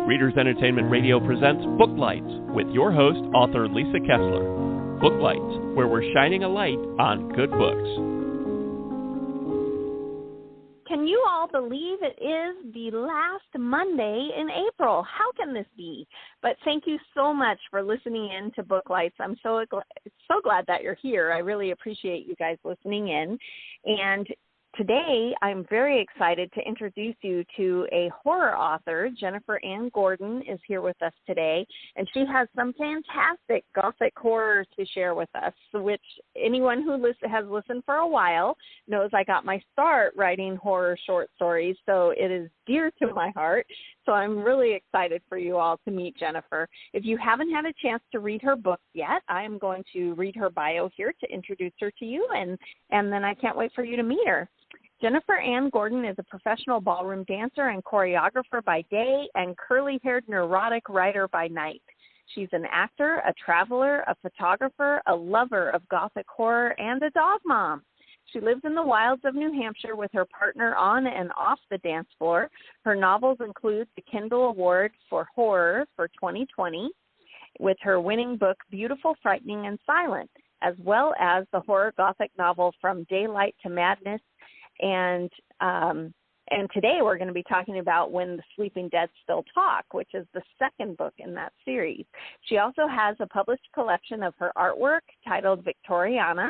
Readers Entertainment Radio presents Booklights with your host, author Lisa Kessler. Booklights, where we're shining a light on good books. Can you all believe it is the last Monday in April? How can this be? But thank you so much for listening in to Booklights. I'm so glad that you're here. I really appreciate you guys listening in. And today, I'm very excited to introduce you to a horror author. Jennifer Ann Gordon is here with us today, and she has some fantastic Gothic horror to share with us, which anyone who has listened for a while knows I got my start writing horror short stories, so it is dear to my heart. So I'm really excited for you all to meet Jennifer. If you haven't had a chance to read her book yet, I am going to read her bio here to introduce her to you, and then I can't wait for you to meet her. Jennifer Ann Gordon is a professional ballroom dancer and choreographer by day and curly-haired neurotic writer by night. She's an actor, a traveler, a photographer, a lover of Gothic horror, and a dog mom. She lives in the wilds of New Hampshire with her partner on and off the dance floor. Her novels include the Kindle Award for Horror for 2020 with her winning book, Beautiful, Frightening, and Silent, as well as the horror Gothic novel From Daylight to Madness. And today we're going to be talking about When the Sleeping Dead Still Talk, which is the second book in that series. She also has a published collection of her artwork titled Victoriana,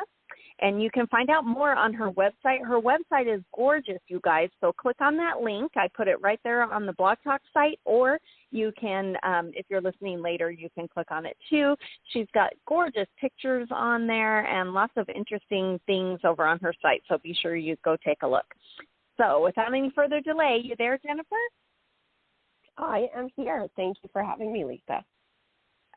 and you can find out more on her website. Her website is gorgeous, you guys, so click on that link. I put it right there on the Blog Talk site, or you can, if you're listening later, you can click on it too. She's got gorgeous pictures on there and lots of interesting things over on her site, so be sure you go take a look. So without any further delay, you there, Jennifer? I am here. Thank you for having me, Lisa.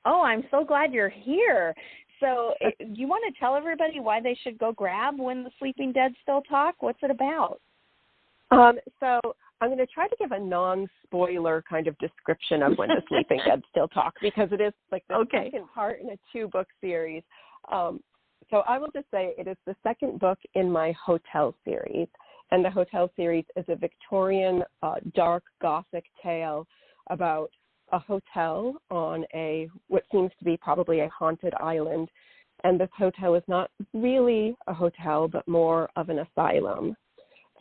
Oh, I'm so glad you're here. So you want to tell everybody why they should go grab When the Sleeping Dead Still Talk? What's it about? So I'm going to try to give a non-spoiler kind of description of When the Sleeping Dead Still Talk, because it is like the second part in a two-book series. So I will just say it is the second book in my hotel series, and the hotel series is a Victorian dark Gothic tale about a hotel on what seems to be probably a haunted island, and this hotel is not really a hotel but more of an asylum.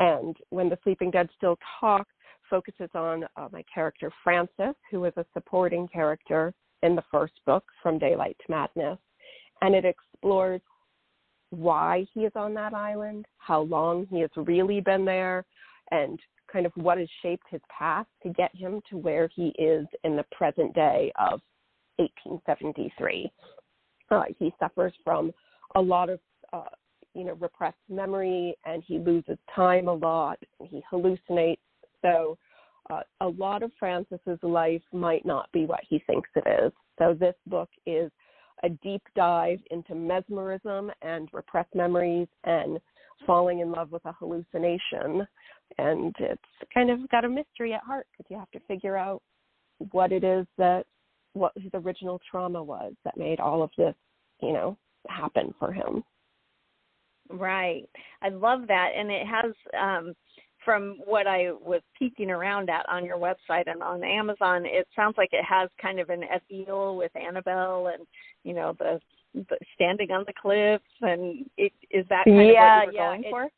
And When the Sleeping Dead Still Talk focuses on my character Francis, who is a supporting character in the first book, From Daylight to Madness, and it explores why he is on that island, how long he has really been there, and kind of what has shaped his past to get him to where he is in the present day of 1873. He suffers from a lot of, repressed memory, and he loses time a lot, and he hallucinates. So a lot of Francis's life might not be what he thinks it is. So this book is a deep dive into mesmerism and repressed memories and falling in love with a hallucination. And it's kind of got a mystery at heart, because you have to figure out what it is what his original trauma was that made all of this, happen for him. Right. I love that. And it has, from what I was peeking around at on your website and on Amazon, it sounds like it has kind of an feel with Annabelle and, the standing on the cliffs. And is that kind of what you were going for?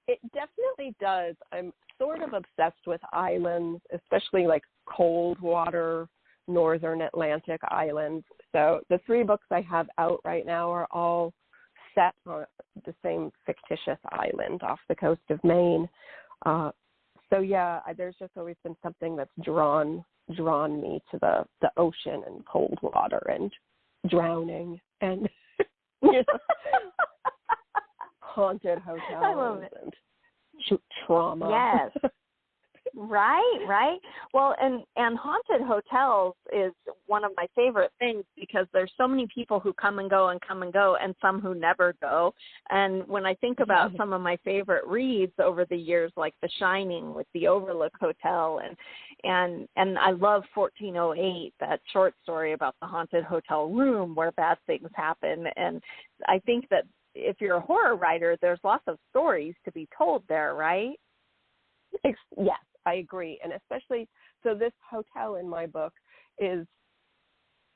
It definitely does. I'm sort of obsessed with islands, especially like cold water, northern Atlantic islands. So the three books I have out right now are all set on the same fictitious island off the coast of Maine. There's just always been something that's drawn me to the ocean and cold water and drowning and haunted hotels. I love it. And trauma. Yes. Right. Well, and haunted hotels is one of my favorite things, because there's so many people who come and go, and some who never go. And when I think about some of my favorite reads over the years, like The Shining with the Overlook Hotel, and I love 1408, that short story about the haunted hotel room where bad things happen. And I think that if you're a horror writer, there's lots of stories to be told there, right? Yes, I agree. And especially, so this hotel in my book is,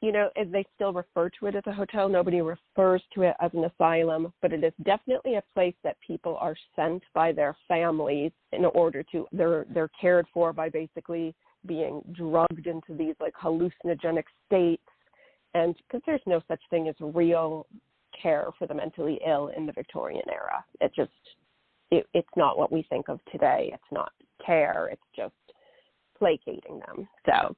you know, they still refer to it as a hotel. Nobody refers to it as an asylum, but it is definitely a place that people are sent by their families in order to, they're cared for by basically being drugged into these like hallucinogenic states. And because there's no such thing as real care for the mentally ill in the Victorian era. It's not what we think of today. It's not care. It's just placating them. So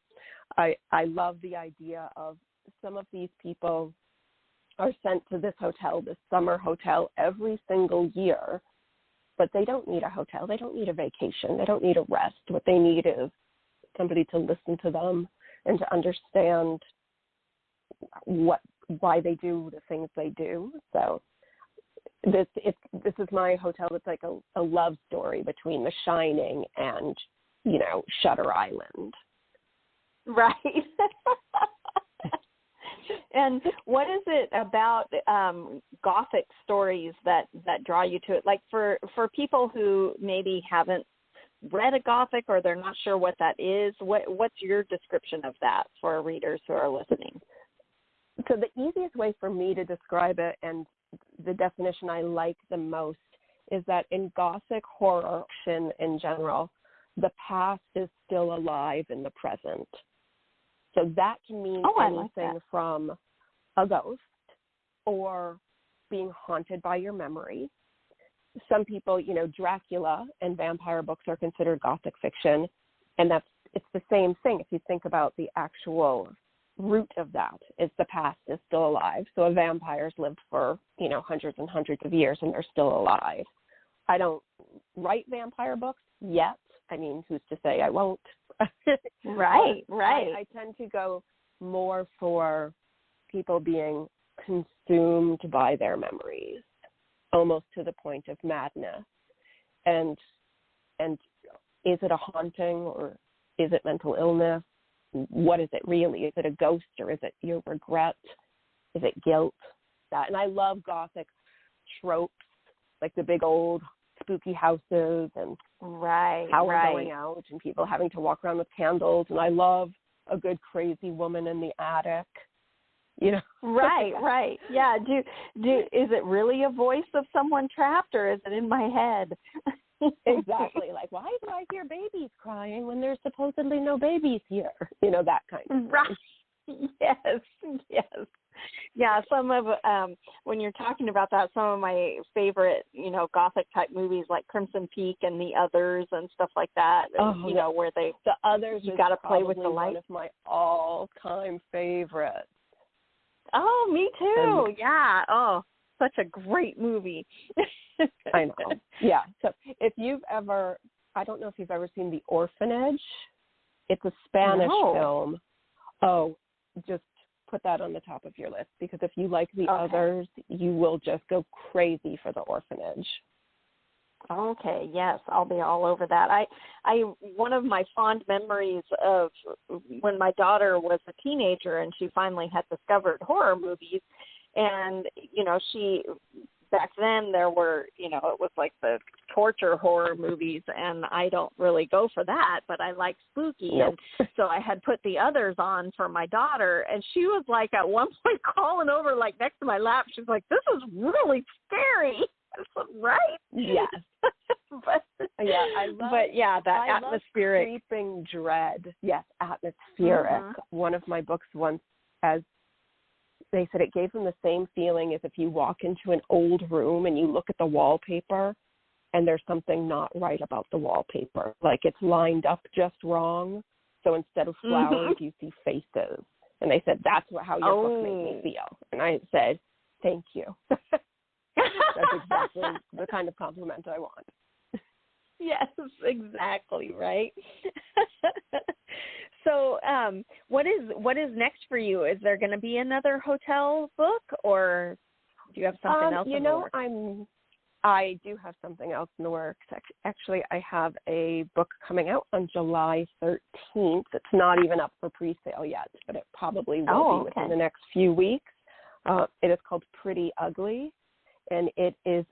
I love the idea of some of these people are sent to this hotel, this summer hotel, every single year, but they don't need a hotel. They don't need a vacation. They don't need a rest. What they need is somebody to listen to them and to understand why they do the things they do. So this is my hotel. It's like a love story between The Shining and, you know, Shutter Island. Right. And what is it about Gothic stories that draw you to it? Like for people who maybe haven't read a Gothic or they're not sure what that is, what's your description of that for readers who are listening? So the easiest way for me to describe it, and the definition I like the most, is that in Gothic horror fiction in general, the past is still alive in the present. So that can mean anything from a ghost or being haunted by your memory. Some people, you know, Dracula and vampire books are considered Gothic fiction, and it's the same thing. If you think about the actual root of that, is the past is still alive. So a vampire's lived for, you know, hundreds and hundreds of years and they're still alive. I don't write vampire books yet. I mean, who's to say I won't? Right. I tend to go more for people being consumed by their memories, almost to the point of madness. And is it a haunting or is it mental illness? What is it really? Is it a ghost or is it your regret? Is it guilt? And I love Gothic tropes, like the big old spooky houses and power going out and people having to walk around with candles. And I love a good crazy woman in the attic, you know. Right. Yeah. Do is it really a voice of someone trapped or is it in my head? Exactly. Like, why do I hear babies crying when there's supposedly no babies here? You know, that kind of thing. Right. Yes. Yeah, some of, when you're talking about that, some of my favorite, you know, Gothic type movies like Crimson Peak and The Others and stuff like that, you know, where The Others, you got to play with the light. One of my all-time favorites. Oh, me too. Yeah. Oh, such a great movie. I know. Yeah. So if you've ever, I don't know if you've ever seen The Orphanage. It's a Spanish film. Oh, just put that on the top of your list, because if you like The Others, you will just go crazy for The Orphanage. Okay, yes, I'll be all over that. I one of my fond memories of when my daughter was a teenager and she finally had discovered horror movies, and you know, back then there were, you know, it was like the torture horror movies, and I don't really go for that, but I like spooky. Nope. And so I had put The Others on for my daughter, and she was like at one point crawling over like next to my lap. She's like, "This is really scary." I said, right? Yes. That atmospheric. Love creeping dread. Yes, atmospheric. Mm-hmm. One of my books once, as they said, it gave them the same feeling as if you walk into an old room and you look at the wallpaper and there's something not right about the wallpaper. Like it's lined up just wrong. So instead of flowers, you see faces. And they said, that's how your book made me feel. And I said, thank you. That's exactly the kind of compliment I want. Yes, exactly, right? So what is next for you? Is there going to be another hotel book, or do you have something else in the works? I do have something else in the works. Actually, I have a book coming out on July 13th. It's not even up for pre-sale yet, but it probably will be within the next few weeks. It is called Pretty Ugly, and it is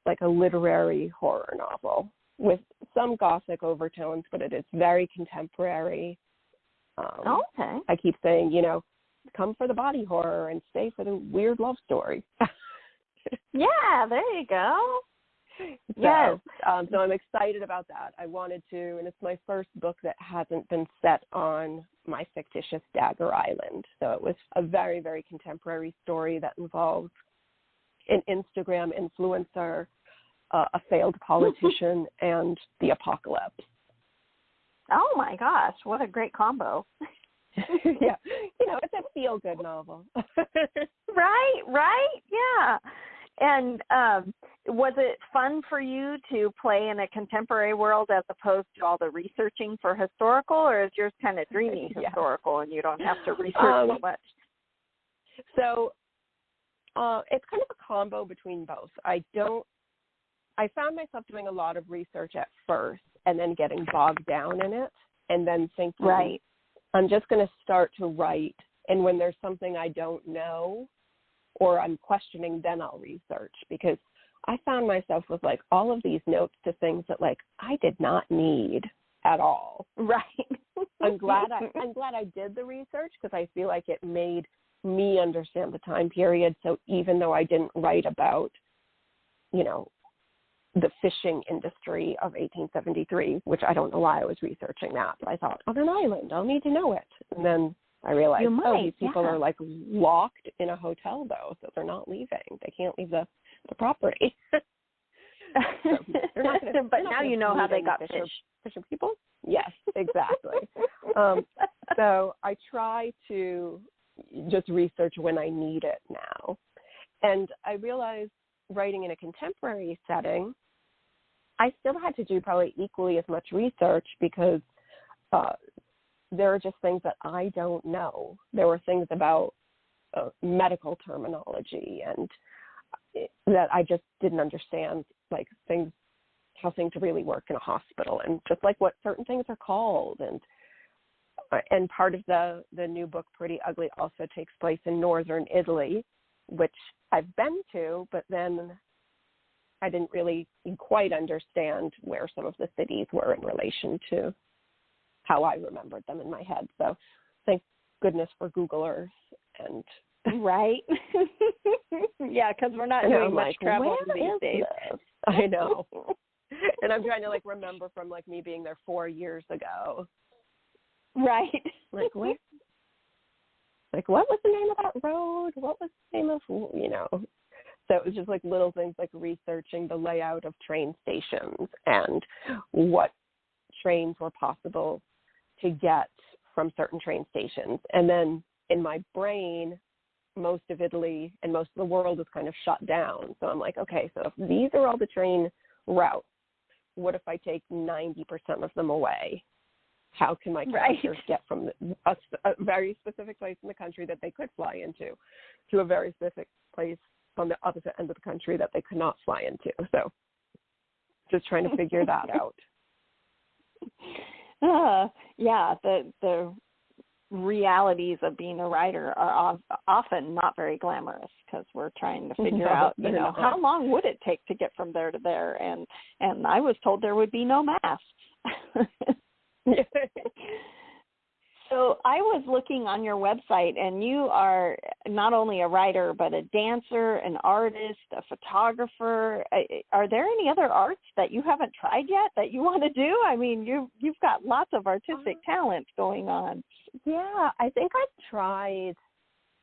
like a literary horror novel. with some Gothic overtones, but it is very contemporary. Okay. I keep saying, you know, come for the body horror and stay for the weird love story. Yeah, there you go. Yes. So I'm excited about that. I wanted to, and it's my first book that hasn't been set on my fictitious Dagger Island. So it was a very, very contemporary story that involves an Instagram influencer, a failed politician, and the apocalypse. Oh my gosh, what a great combo. Yeah, you know, it's a feel-good novel. Right, yeah. And was it fun for you to play in a contemporary world as opposed to all the researching for historical, or is yours kind of dreamy historical and you don't have to research so much? So it's kind of a combo between both. I found myself doing a lot of research at first and then getting bogged down in it and then thinking, right, I'm just going to start to write. And when there's something I don't know or I'm questioning, then I'll research, because I found myself with like all of these notes to things that like I did not need at all. Right. I'm glad I did the research, because I feel like it made me understand the time period. So even though I didn't write about, you know, the fishing industry of 1873, which I don't know why I was researching that, but I thought, on an island, I'll need to know it. And then I realized, these people are like locked in a hotel though, so they're not leaving. They can't leave the property. So they're not gonna, but now you know how they got fishing people. Yes, exactly. So I try to just research when I need it now. And I realized writing in a contemporary setting, I still had to do probably equally as much research, because there are just things that I don't know. There were things about medical terminology and that I just didn't understand, like how things really work in a hospital, and just like what certain things are called. And part of the new book, Pretty Ugly, also takes place in northern Italy, which I've been to, but then I didn't really quite understand where some of the cities were in relation to how I remembered them in my head. So thank goodness for Google Earth. And right. Yeah, because we're not doing much travel these days. I know. And I'm trying to like remember from like me being there 4 years ago. Right. Like what? Like what was the name of that road? What was the name of, you know? So it was just like little things like researching the layout of train stations and what trains were possible to get from certain train stations. And then in my brain, most of Italy and most of the world is kind of shut down. So I'm like, okay, so if these are all the train routes, what if I take 90% of them away? How can my characters get from a very specific place in the country that they could fly into to a very specific place on the opposite end of the country that they could not fly into? So just trying to figure that out. Yeah, the realities of being a writer are often not very glamorous, because we're trying to figure out, you know, how long would it take to get from there to there? And I was told there would be no maps. So I was looking on your website, and you are not only a writer, but a dancer, an artist, a photographer. Are there any other arts that you haven't tried yet that you want to do? I mean, you've got lots of artistic talent going on. Yeah, I think I've tried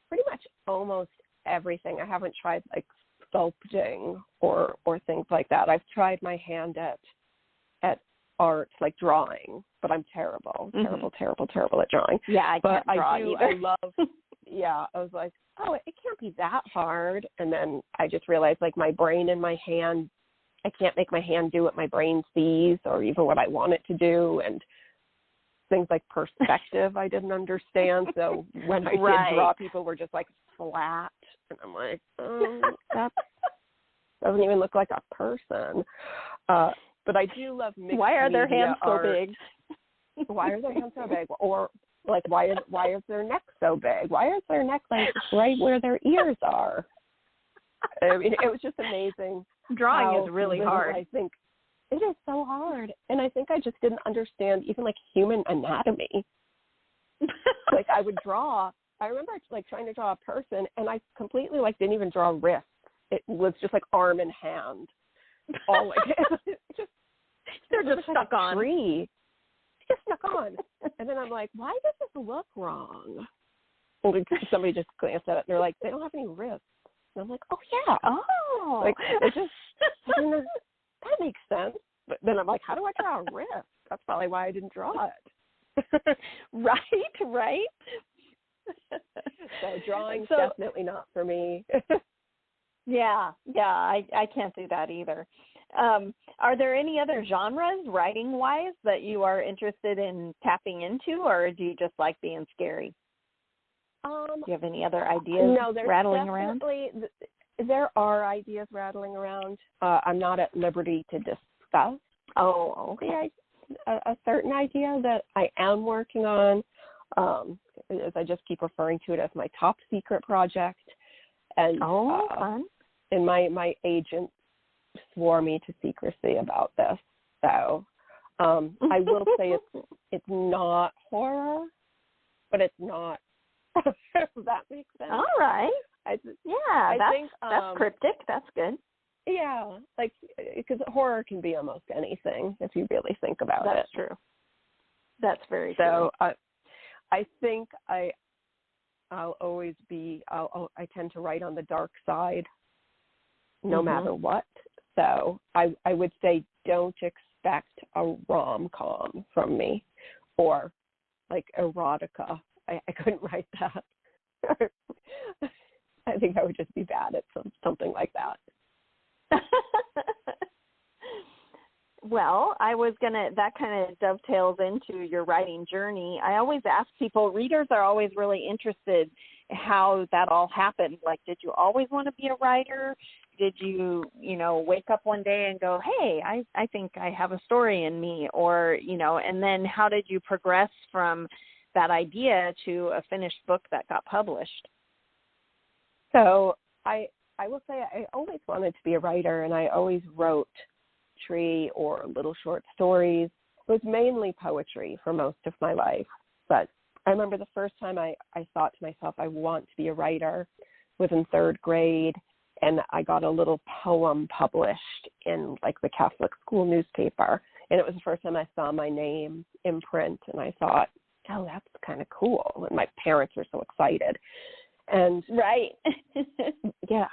pretty much almost everything. I haven't tried like sculpting or things like that. I've tried my hand at art, like drawing, but I'm terrible at drawing. Yeah, I can't draw either. I love, I was like, oh, it can't be that hard. And then I just realized like my brain and my hand, I can't make my hand do what my brain sees or even what I want it to do. And things like perspective I didn't understand. So when I did draw, people were just like flat. And I'm like, oh, that doesn't even look like a person. But I do love mixed Why are their hands art. so big? Why are their hands so big? Or like, why is their neck so big? Why is their neck like right where their ears are? I mean, it was just amazing. Drawing is really hard. I think It is so hard. And I think I just didn't understand even like human anatomy. Like I would draw. I remember like trying to draw a person, and I completely like didn't even draw wrists. It was just like arm and hand. All like they're just stuck on. Tree. Just stuck on. And then I'm like, why does this look wrong? And somebody just glanced at it, and they're like, they don't have any wrists. And I'm like, oh yeah. Oh. Like it just that makes sense. But then I'm like, how do I draw a wrist? That's probably why I didn't draw it. Right. So drawing's definitely not for me. Yeah, I can't do that either. Are there any other genres, writing-wise, that you are interested in tapping into, or do you just like being scary? Do you have any other ideas rattling around? There are ideas rattling around. I'm not at liberty to discuss. Oh, okay. A certain idea that I am working on, as I just keep referring to it as my top secret project. And fun. And my agent swore me to secrecy about this. So I will say it's not horror, but it's not. If that makes sense. All right. I think that's cryptic. That's good. Yeah, like because horror can be almost anything if you really think about it. That's true. That's very true. So I think I'll always be. I tend to write on the dark side, no matter what. So I would say don't expect a rom-com from me, or like erotica. I couldn't write that. I think I would just be bad at something like that. Well, that kind of dovetails into your writing journey. I always ask people, readers are always really interested in how that all happened. Like, did you always want to be a writer? Did you, wake up one day and go, hey, I think I have a story in me? Or, and then how did you progress from that idea to a finished book that got published? So I will say I always wanted to be a writer, and I always wrote poetry or little short stories. It was mainly poetry for most of my life. But I remember the first time I thought to myself, I want to be a writer, was in third grade, and I got a little poem published in like the Catholic school newspaper. And it was the first time I saw my name in print, and I thought, oh, that's kind of cool. And my parents were so excited. And right. Yeah.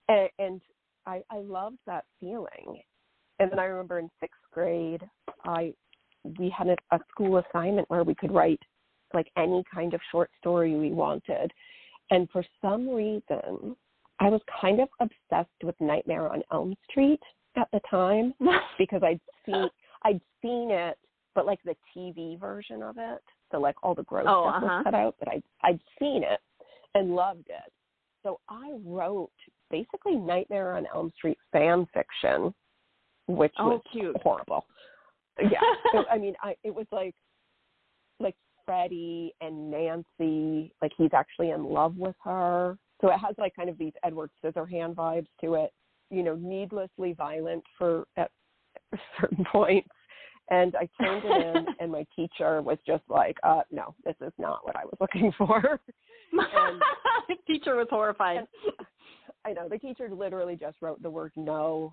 And I loved that feeling. And then I remember in sixth grade, we had a school assignment where we could write like any kind of short story we wanted. And for some reason, I was kind of obsessed with Nightmare on Elm Street at the time because I'd seen it, but like the TV version of it. So like all the gross stuff was cut out, but I'd seen it and loved it. So I wrote basically Nightmare on Elm Street fan fiction, which was cute. Horrible. Yeah. It was like Freddie and Nancy, like he's actually in love with her. So it has like kind of these Edward Scissorhand vibes to it, needlessly violent at certain points. And I turned it in, and my teacher was just like, no, this is not what I was looking for. And the teacher was horrified. I know. The teacher literally just wrote the word no.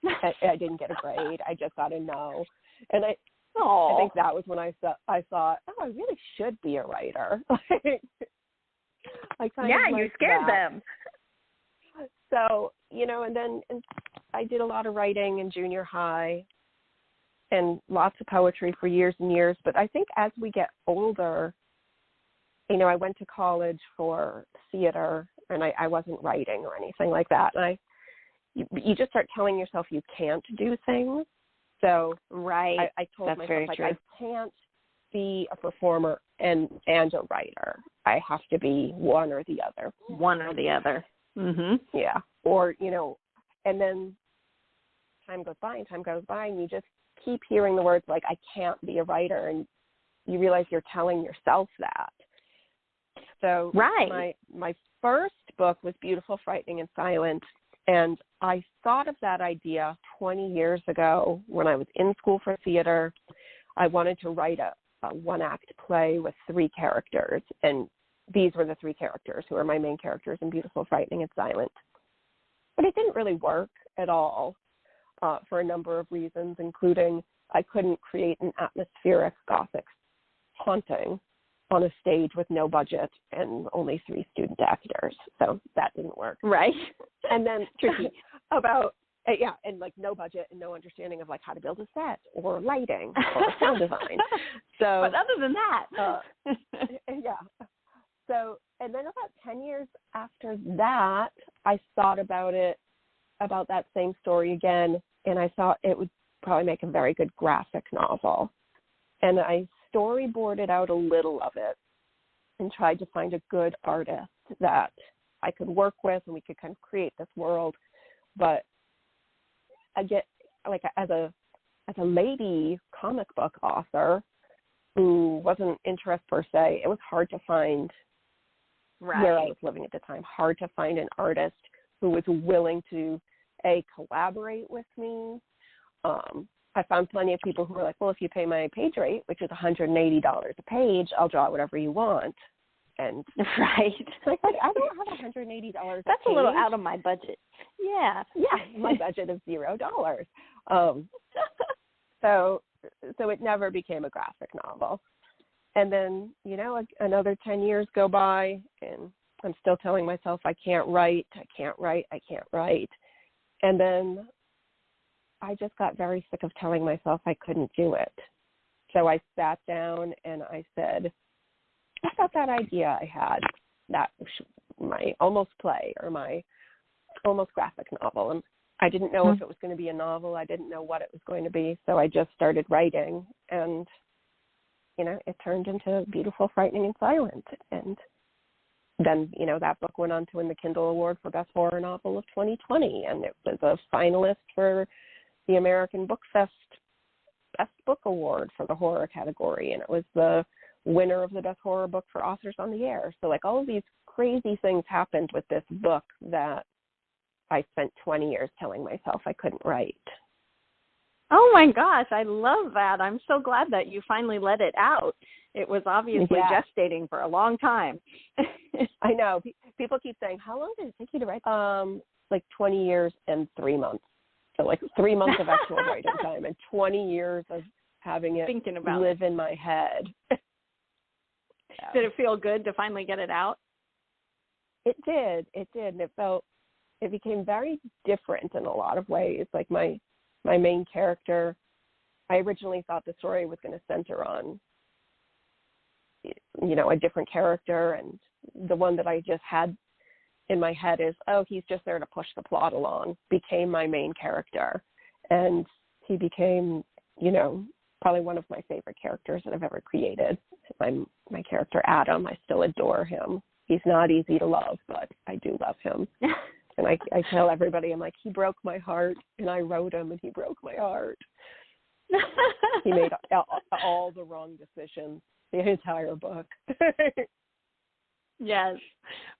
I didn't get a grade. I just got a no. And I think that was when I thought, oh, I really should be a writer. You scared them. So, and then I did a lot of writing in junior high and lots of poetry for years and years. But I think as we get older, I went to college for theater, and I wasn't writing or anything like that. And you just start telling yourself you can't do things. So right, I told That's myself, very true. I can't be a performer and a writer. I have to be one or the other. One or the other. Mm-hmm. Yeah. Or, and then time goes by, and you just keep hearing the words like, I can't be a writer, and you realize you're telling yourself that. So right. my first book was Beautiful, Frightening, and Silent, And I thought of that idea 20 years ago when I was in school for theater. I wanted to write a one-act play with 3 characters, and these were the 3 characters who are my main characters in Beautiful, Frightening, and Silent. But it didn't really work at all for a number of reasons, including I couldn't create an atmospheric Gothic haunting on a stage with no budget and only 3 student actors. So that didn't work. Right. And then and like no budget and no understanding of like how to build a set or lighting or sound design. So, but other than that, yeah. So, and then about 10 years after that, I thought about that same story again, and I thought it would probably make a very good graphic novel. And I storyboarded out a little of it and tried to find a good artist that I could work with and we could kind of create this world. But I get, like, as a lady comic book author who wasn't interested per se, it was hard to find where I was living at the time, hard to find an artist who was willing to, collaborate with me. I found plenty of people who were like, well, if you pay my page rate, which is $180 a page, I'll draw whatever you want. And right. Like, I don't have $180 That's a little out of my budget. Yeah. Yeah, my budget is $0. So it never became a graphic novel. And then, another 10 years go by, and I'm still telling myself I can't write. And then I just got very sick of telling myself I couldn't do it. So I sat down and I said, I thought that idea I had, that my almost play or my almost graphic novel, and I didn't know if it was going to be a novel. I didn't know what it was going to be. So I just started writing, and, it turned into Beautiful, Frightening, and Silent. And then, that book went on to win the Kindle Award for Best Horror Novel of 2020. And it was a finalist for the American Book Fest Best Book Award for the horror category. And it was the winner of the Best Horror Book for Authors on the Air. So, like, all of these crazy things happened with this book that I spent 20 years telling myself I couldn't write. Oh, my gosh. I love that. I'm so glad that you finally let it out. It was obviously gestating for a long time. I know. People keep saying, how long did it take you to write? Like 20 years and 3 months. So like 3 months of actual writing time and 20 years of having it live in my head. Did it feel good to finally get it out? It did. And it became very different in a lot of ways. Like my main character, I originally thought the story was going to center on, a different character. And the one that I just had in my head is, he's just there to push the plot along, became my main character. And he became, probably one of my favorite characters that I've ever created. My character, Adam, I still adore him. He's not easy to love, but I do love him. And I tell everybody, I'm like, he broke my heart, and I wrote him, and he broke my heart. He made all the wrong decisions, the entire book. Yes.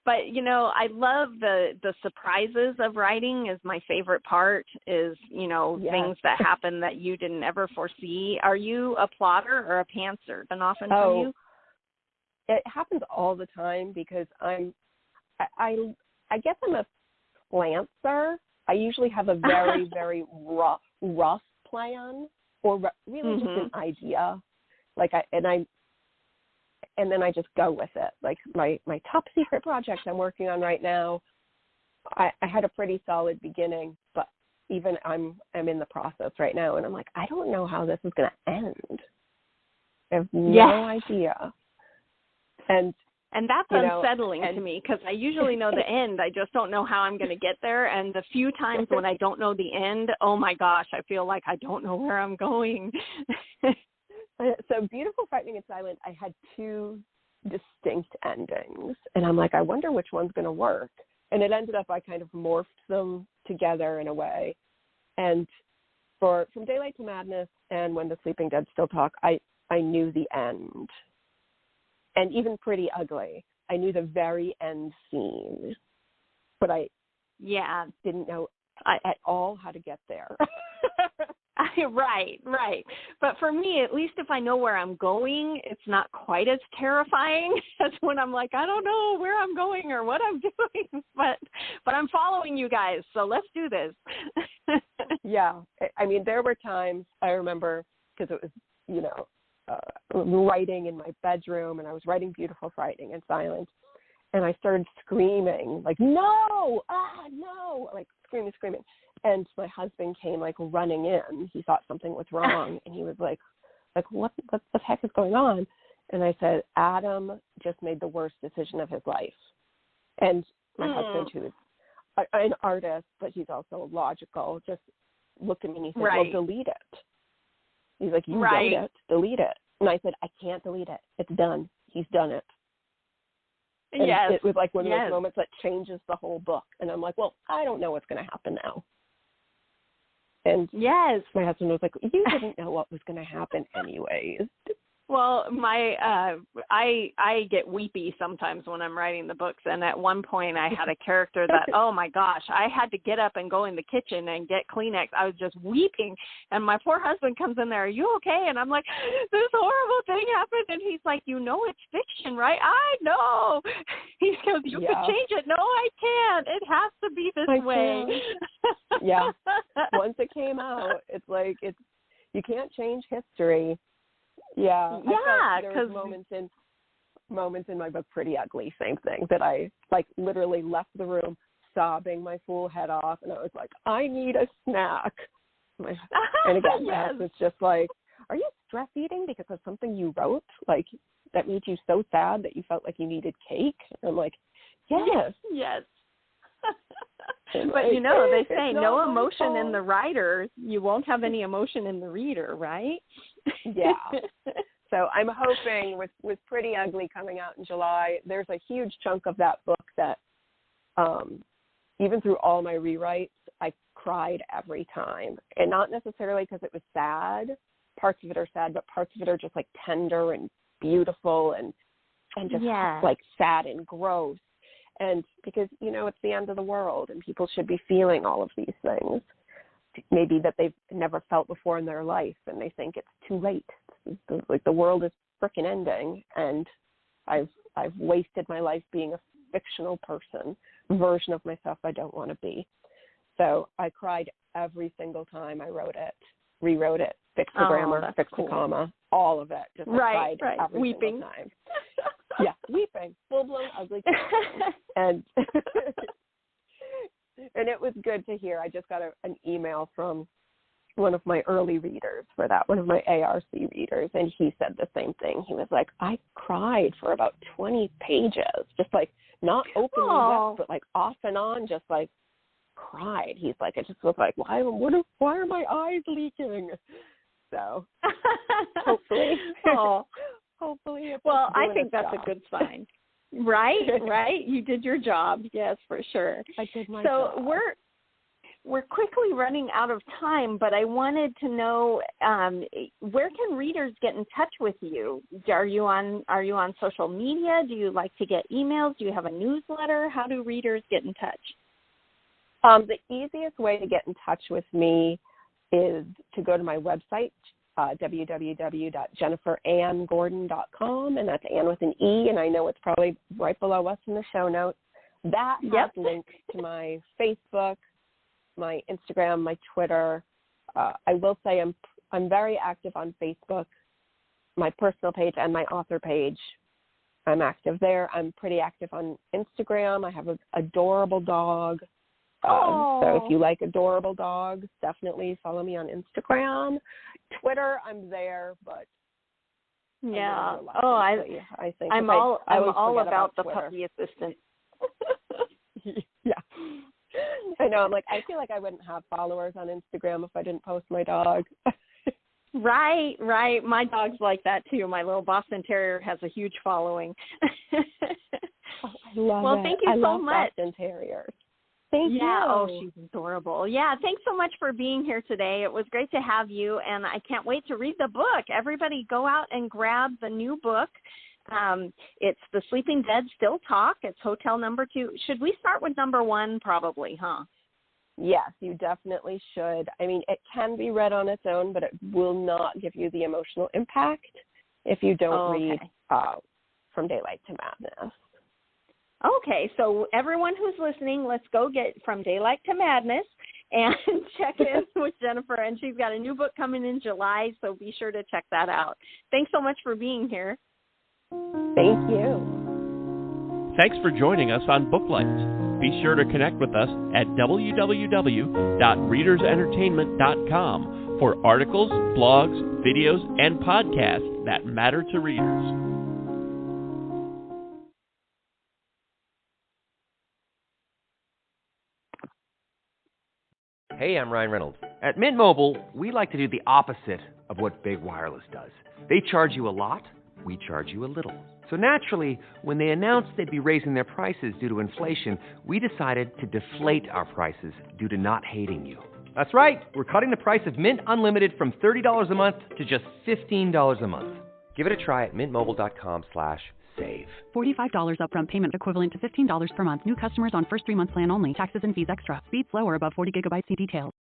But, I love the surprises of writing is my favorite part is, things that happen that you didn't ever foresee. Are you a plotter or a pantser? And often from you? It happens all the time because I guess I'm a plantser. I usually have a very, very rough plan or really just an idea. And then I just go with it. Like my top secret project I'm working on right now, I had a pretty solid beginning, but even I'm in the process right now, and I'm like, I don't know how this is going to end. I have no idea. And that's unsettling to me because I usually know the end. I just don't know how I'm going to get there. And the few times when I don't know the end, oh my gosh, I feel like I don't know where I'm going. So Beautiful, Frightening, and Silent, I had 2 distinct endings. And I'm like, I wonder which one's going to work. And it ended up I kind of morphed them together in a way. And From Daylight to Madness and When the Sleeping Dead Still Talk, I knew the end. And even Pretty Ugly, I knew the very end scene. But I didn't know at all how to get there. Right. But for me, at least if I know where I'm going, it's not quite as terrifying as when I'm like, I don't know where I'm going or what I'm doing, but I'm following you guys, so let's do this. Yeah. I mean, there were times I remember, because it was, writing in my bedroom, and I was writing beautiful writing in silence, and I started screaming, like, no, no, like screaming. And my husband came, like, running in. He thought something was wrong, and he was like, what the heck is going on? And I said, Adam just made the worst decision of his life. And my husband, who is an artist, but he's also logical, just looked at me and he said, well, delete it. He's like, you wrote it, delete it. And I said, I can't delete it. It's done. He's done it. And it was like one of those moments that changes the whole book. And I'm like, well, I don't know what's going to happen now. And my husband was like, you didn't know what was going to happen anyways. Well, I get weepy sometimes when I'm writing the books, and at one point I had a character that, oh my gosh, I had to get up and go in the kitchen and get Kleenex. I was just weeping, and my poor husband comes in there, are you okay? And I'm like, this horrible thing happened, and he's like, you know it's fiction, right? I know. He goes, you can change it. No, I can't. It has to be this way. Yeah. Once it came out, it's like you can't change history. Yeah, because moments in my book, Pretty Ugly, same thing, that I like literally left the room sobbing my fool head off, and I was like, I need a snack. And again, my husband's just like, are you stress eating because of something you wrote, like that made you so sad that you felt like you needed cake? And I'm like, yes. But they say no emotion in the writer, you won't have any emotion in the reader, right? Yeah. So I'm hoping with Pretty Ugly coming out in July, there's a huge chunk of that book that even through all my rewrites, I cried every time. And not necessarily because it was sad. Parts of it are sad, but parts of it are just like tender and beautiful and just like sad and gross. And because, it's the end of the world and people should be feeling all of these things, maybe that they've never felt before in their life, and they think it's too late. Like the world is frickin' ending, and I've wasted my life being a fictional version of myself I don't want to be. So I cried every single time I wrote it, rewrote it, fixed the grammar, fixed the comma, all of it. Just cried every weeping. single time. Yeah, weeping, full-blown ugly crying. And it was good to hear. I just got an email from one of my early readers for that, one of my ARC readers, and he said the same thing. He was like, I cried for about 20 pages, just like not openly wept, but like off and on, just like cried. He's like, it just was like, why are my eyes leaking? So hopefully. Hopefully. Well, I think that's a good sign. Right. You did your job. Yes, for sure. I did my job. So we're quickly running out of time, but I wanted to know where can readers get in touch with you? Are you on social media? Do you like to get emails? Do you have a newsletter? How do readers get in touch? The easiest way to get in touch with me is to go to my website, www.jenniferannegordon.com, and that's Ann with an E, and I know it's probably right below us in the show notes. That has links to my Facebook, my Instagram, my Twitter. I will say I'm very active on Facebook, my personal page and my author page. I'm active there. I'm pretty active on Instagram. I have an adorable dog. So if you like adorable dogs, definitely follow me on Instagram. Twitter, I'm there, but I think I'm all about the puppy assistant. Yeah, I know. I'm like, I feel like I wouldn't have followers on Instagram if I didn't post my dog. Right. My dog's like that too. My little Boston Terrier has a huge following. I love it. Well, thank you so much. Boston Terriers. Thank you. Oh, she's adorable. Yeah, thanks so much for being here today. It was great to have you, and I can't wait to read the book. Everybody go out and grab the new book, It's The Sleeping Dead Still Talk. It's hotel number 2. Should we start with number 1? Probably, huh? Yes, you definitely should. I mean, it can be read on its own, but it will not give you the emotional impact if you don't read From Daylight to Madness. Okay, so everyone who's listening, let's go get From Daylight to Madness and check in with Jennifer. And she's got a new book coming in July, so be sure to check that out. Thanks so much for being here. Thank you. Thanks for joining us on Booklights. Be sure to connect with us at www.readersentertainment.com for articles, blogs, videos, and podcasts that matter to readers. Hey, I'm Ryan Reynolds. At Mint Mobile, we like to do the opposite of what Big Wireless does. They charge you a lot, we charge you a little. So naturally, when they announced they'd be raising their prices due to inflation, we decided to deflate our prices due to not hating you. That's right. We're cutting the price of Mint Unlimited from $30 a month to just $15 a month. Give it a try at mintmobile.com/save. $45 upfront payment equivalent to $15 per month. New customers on first 3-month plan only. Taxes and fees extra. Speed slower above 40 gigabytes. See details.